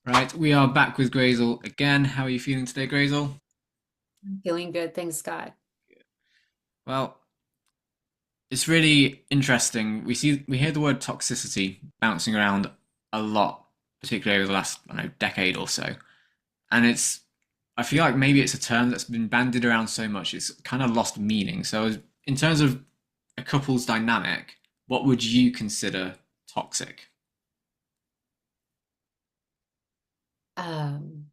Right, we are back with Grazel again. How are you feeling today, Grazel? Feeling good, thanks, Scott. Well, it's really interesting. We hear the word toxicity bouncing around a lot, particularly over the last, I don't know, decade or so. And I feel like maybe it's a term that's been bandied around so much, it's kind of lost meaning. So, in terms of a couple's dynamic, what would you consider toxic? Um,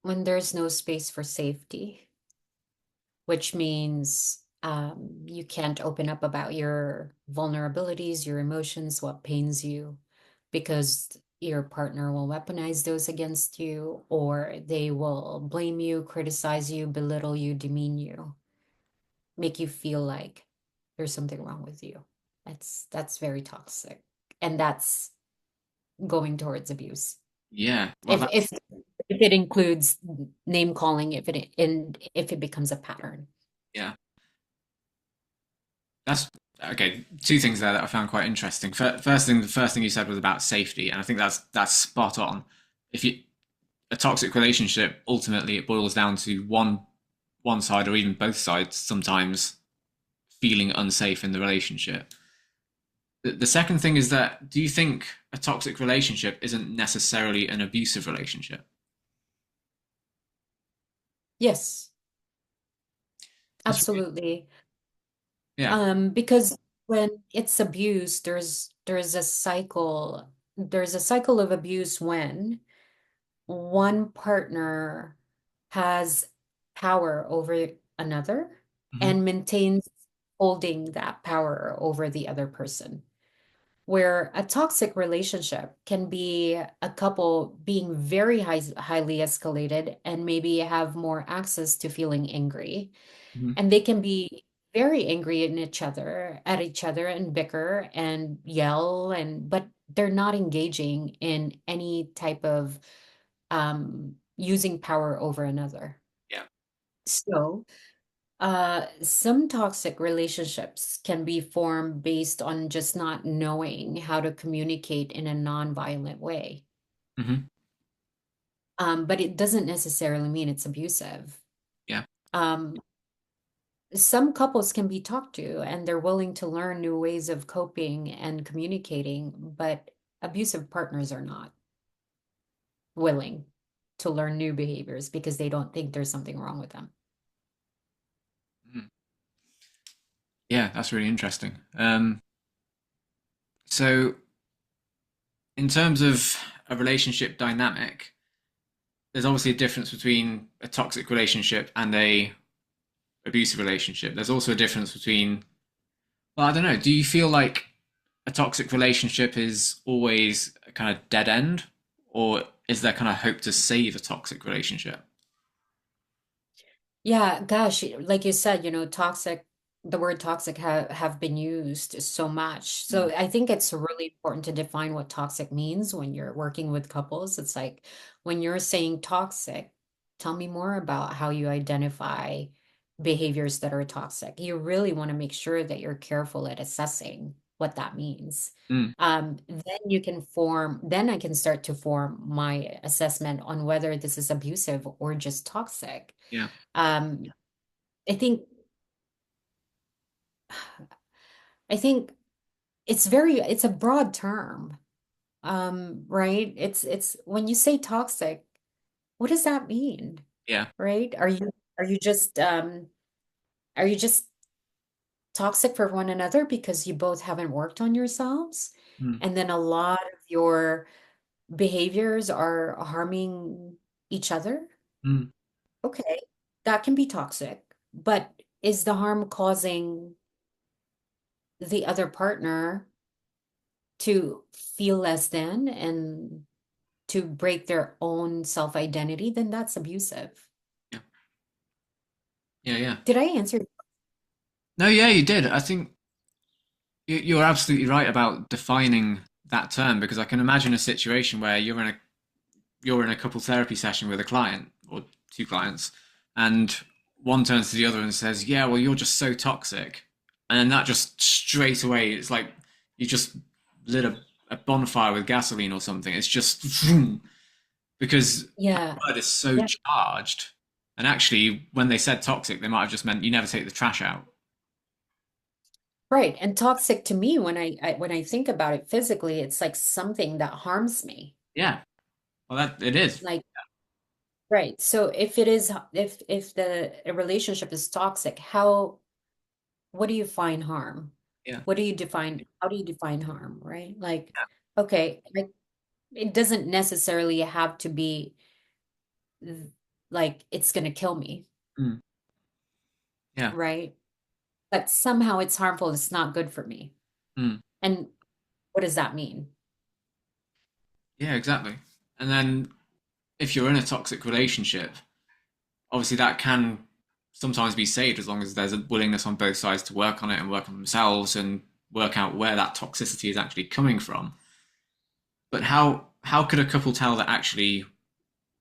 when there's no space for safety, which means you can't open up about your vulnerabilities, your emotions, what pains you, because your partner will weaponize those against you, or they will blame you, criticize you, belittle you, demean you, make you feel like there's something wrong with you. That's very toxic, and that's going towards abuse. Yeah, well, If that's if if it includes name calling, if it becomes a pattern. yeah. That's okay. Two things there that I found quite interesting. The first thing you said was about safety, and I think that's spot on. If you A toxic relationship, ultimately, it boils down to one side or even both sides sometimes feeling unsafe in the relationship. The second thing is that do you think a toxic relationship isn't necessarily an abusive relationship? Yes, That's absolutely. yeah. Because when it's abuse, there's a cycle of abuse when one partner has power over another Hmm. and maintains holding that power over the other person. Where a toxic relationship can be a couple being highly escalated and maybe have more access to feeling angry. Hmm. And they can be very angry at each other and bicker and yell but they're not engaging in any type of using power over another. Yeah. So some toxic relationships can be formed based on just not knowing how to communicate in a non-violent way. Hmm. But it doesn't necessarily mean it's abusive. Yeah. Um, some couples can be talked to and they're willing to learn new ways of coping and communicating, but abusive partners are not willing to learn new behaviors because they don't think there's something wrong with them. Mhm. Yeah, that's really interesting. So in terms of a relationship dynamic, there's obviously a difference between a toxic relationship and a abusive relationship. There's also a difference between, well, I don't know. Do you feel like a toxic relationship is always a kind of dead end, or is there kind of hope to save a toxic relationship? Yeah, gosh, like you said, the word toxic have been used so much. Mm. So I think it's really important to define what toxic means when you're working with couples. It's like when you're saying toxic, tell me more about how you identify behaviors that are toxic. You really want to make sure that you're careful at assessing what that means. Mm. Then I can start to form my assessment on whether this is abusive or just toxic. Yeah. Um, I think I think it's a broad term. Right? It's when you say toxic, what does that mean? Yeah. Right? Are you just are you just toxic for one another because you both haven't worked on yourselves? Mm. And then a lot of your behaviors are harming each other? Mm. Okay, that can be toxic, but is the harm causing the other partner to feel less than and to break their own self-identity, then that's abusive. Yeah. Yeah. Yeah. Did I answer? No, yeah, you did. I think you're absolutely right about defining that term because I can imagine a situation where you're in a couple therapy session with a client or two clients, and one turns to the other and says, "Yeah, well, you're just so toxic," and then that just straight away, it's like you just lit a a bonfire with gasoline or something. It's just because that Yeah. word is so Yeah. charged. And actually, when they said toxic, they might have just meant you never take the trash out. Right. And toxic to me, when I think about it physically, it's like something that harms me. Yeah, well, that it is. Like, right. So if it is, if the a relationship is toxic, what do you find harm? Yeah, What do you define? How do you define harm? Right? Like, okay, like it doesn't necessarily have to be like it's gonna kill me, mm, yeah, right? But somehow it's harmful. It's not good for me. mm, And what does that mean? yeah, exactly. And then if you're in a toxic relationship, obviously that can sometimes be saved as long as there's a willingness on both sides to work on it and work on themselves and work out where that toxicity is actually coming from. But how could a couple tell that actually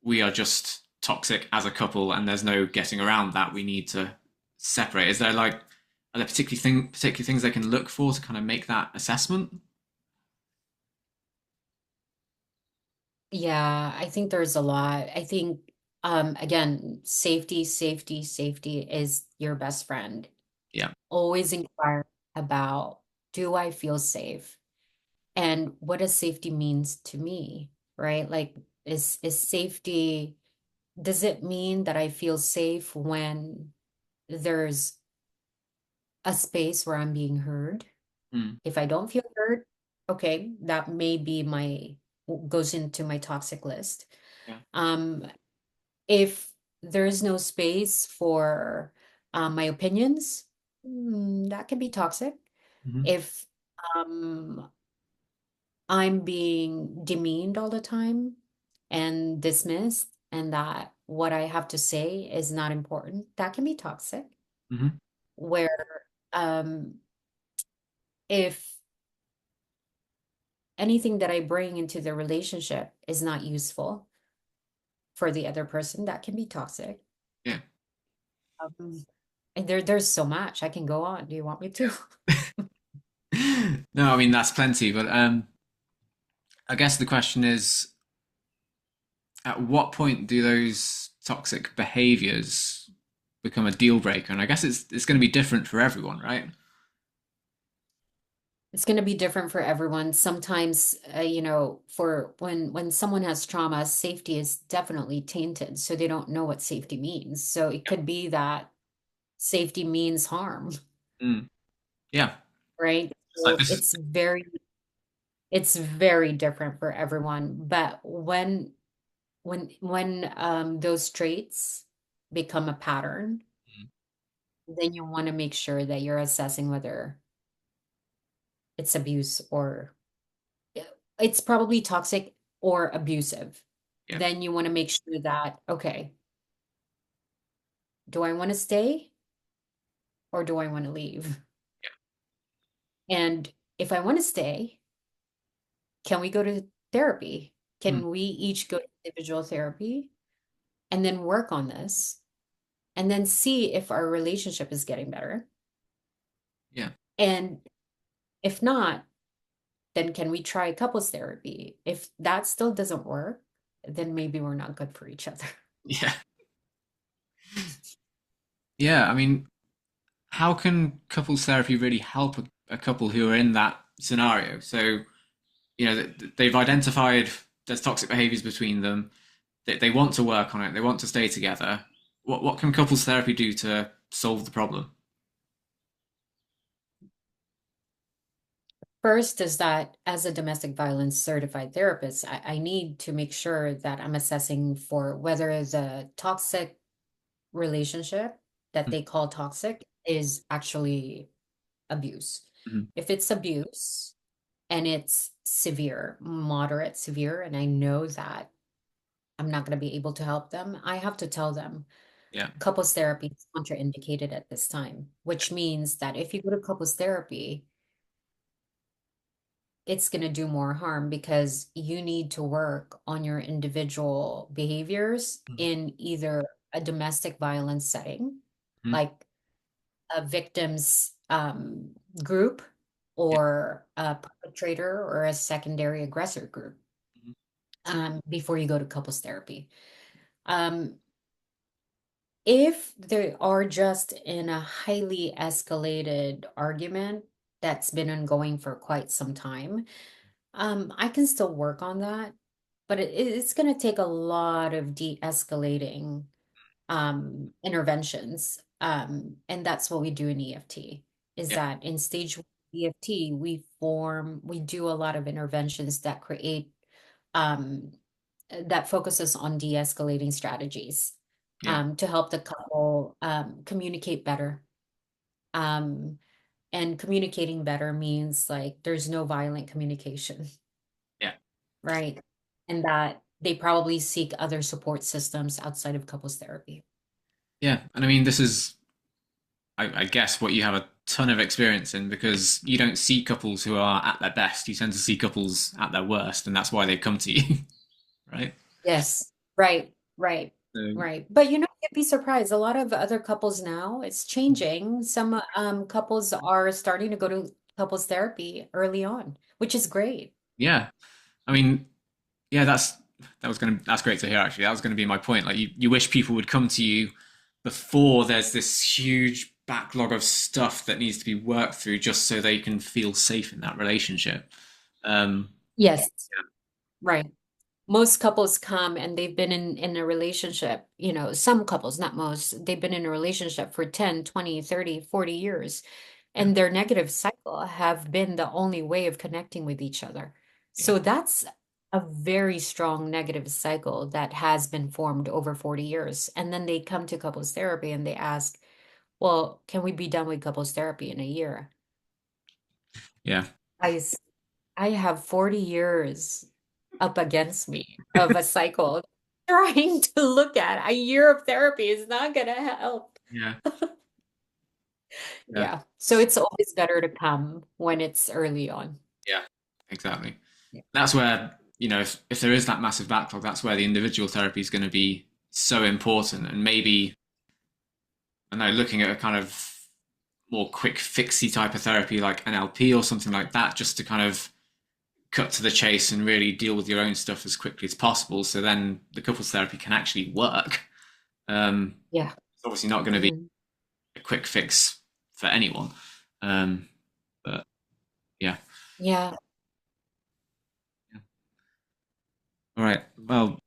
we are just toxic as a couple and there's no getting around that? We need to separate. Is there like are there particular things they can look for to kind of make that assessment? Yeah, I think there's a lot. I think, again, safety is your best friend. Yeah. Always inquire about, do I feel safe? And what does safety means to me, right? Like, is safety, does it mean that I feel safe when there's a space where I'm being heard? Mm, If I don't feel heard, okay, that may be goes into my toxic list. yeah. Um, if there is no space for my opinions, that can be toxic. Hmm. If um, I'm being demeaned all the time and dismissed, and that what I have to say is not important, that can be toxic. Hmm. Where if anything that I bring into the relationship is not useful for the other person, that can be toxic. Yeah. And there's so much I can go on. Do you want me to? No, I mean that's plenty, but I guess the question is at what point do those toxic behaviors become a deal breaker? And I guess it's going to be different for everyone, right? It's going to be different for everyone. Sometimes, for when someone has trauma, safety is definitely tainted, so they don't know what safety means. So it could be that safety means harm, Mm, yeah. right? It's like So this is it's very different for everyone. But when those traits become a pattern, then you want to make sure that you're assessing whether it's abuse or it's probably toxic or abusive. yeah, Then you want to make sure that, okay, do I want to stay or do I want to leave? And if I want to stay, can we go to therapy? mm, Can we each go to individual therapy and then work on this and then see if our relationship is getting better? yeah, And if not, then can we try couples therapy? If that still doesn't work, then maybe we're not good for each other. yeah, yeah. I mean, how can couples therapy really help a couple who are in that scenario? So, they've identified there's toxic behaviors between them. They want to work on it. They want to stay together. What can couples therapy do to solve the problem? First is that as a domestic violence certified therapist, I need to make sure that I'm assessing for whether the toxic relationship that they call toxic is actually abuse. Mm-hmm. If it's abuse and it's severe, moderate, severe, and I know that I'm not going to be able to help them, I have to tell them Yeah. couples therapy is contraindicated at this time, which means that if you go to couples therapy, it's going to do more harm because you need to work on your individual behaviors in either a domestic violence setting, Mm-hmm. like a victim's group, Yeah. or a perpetrator or a secondary aggressor group Mhm. before you go to couples therapy. Um, if they are just in a highly escalated argument that's been ongoing for quite some time, I can still work on that, but it's going to take a lot of de-escalating interventions. And that's what we do in EFT, is Yeah. that in stage one EFT, we do a lot of interventions that create, um, that focuses on de-escalating strategies, Yeah. to help the couple, communicate better. Um, and communicating better means like there's no violent communication, Yeah. right? And that they probably seek other support systems outside of couples therapy. Yeah. And I mean, this is, I guess, what you have a ton of experience in because you don't see couples who are at their best. You tend to see couples at their worst, and that's why they come to you, right? Yes, right, right, So, right. But you know, you'd be surprised. A lot of other couples now, it's changing. Some couples are starting to go to couples therapy early on, which is great. yeah. I mean, yeah, that's great to hear actually. That was gonna be my point. Like you wish people would come to you before there's this huge backlog of stuff that needs to be worked through just so they can feel safe in that relationship. Um, Yes, right. Most couples come and they've been in a relationship, some couples, not most, they've been in a relationship for 10, 20, 30, 40 years, yeah, and their negative cycle have been the only way of connecting with each other. yeah, So that's a very strong negative cycle that has been formed over 40 years. And then they come to couples therapy and they ask, well, can we be done with couples therapy in a year? yeah, I I have 40 years up against me of a cycle. Trying to look at a year of therapy is not going to help. yeah, yeah, Yeah. So it's always better to come when it's early on. yeah, exactly. Yeah. That's where, if there is that massive backlog, that's where the individual therapy is going to be so important. And maybe, I know, looking at a kind of more quick fixy type of therapy like NLP or something like that, just to kind of cut to the chase and really deal with your own stuff as quickly as possible. So then the couples therapy can actually work. Yeah. It's obviously not going to be Mhm. a quick fix for anyone. Um, but yeah. Yeah. Yeah. All right. Well,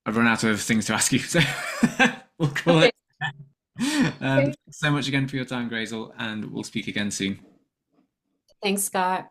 I've run out of things to ask you, so we'll call Okay. it. But Okay. thanks so much again for your time, Grazel, and we'll speak again soon. Thanks, Scott.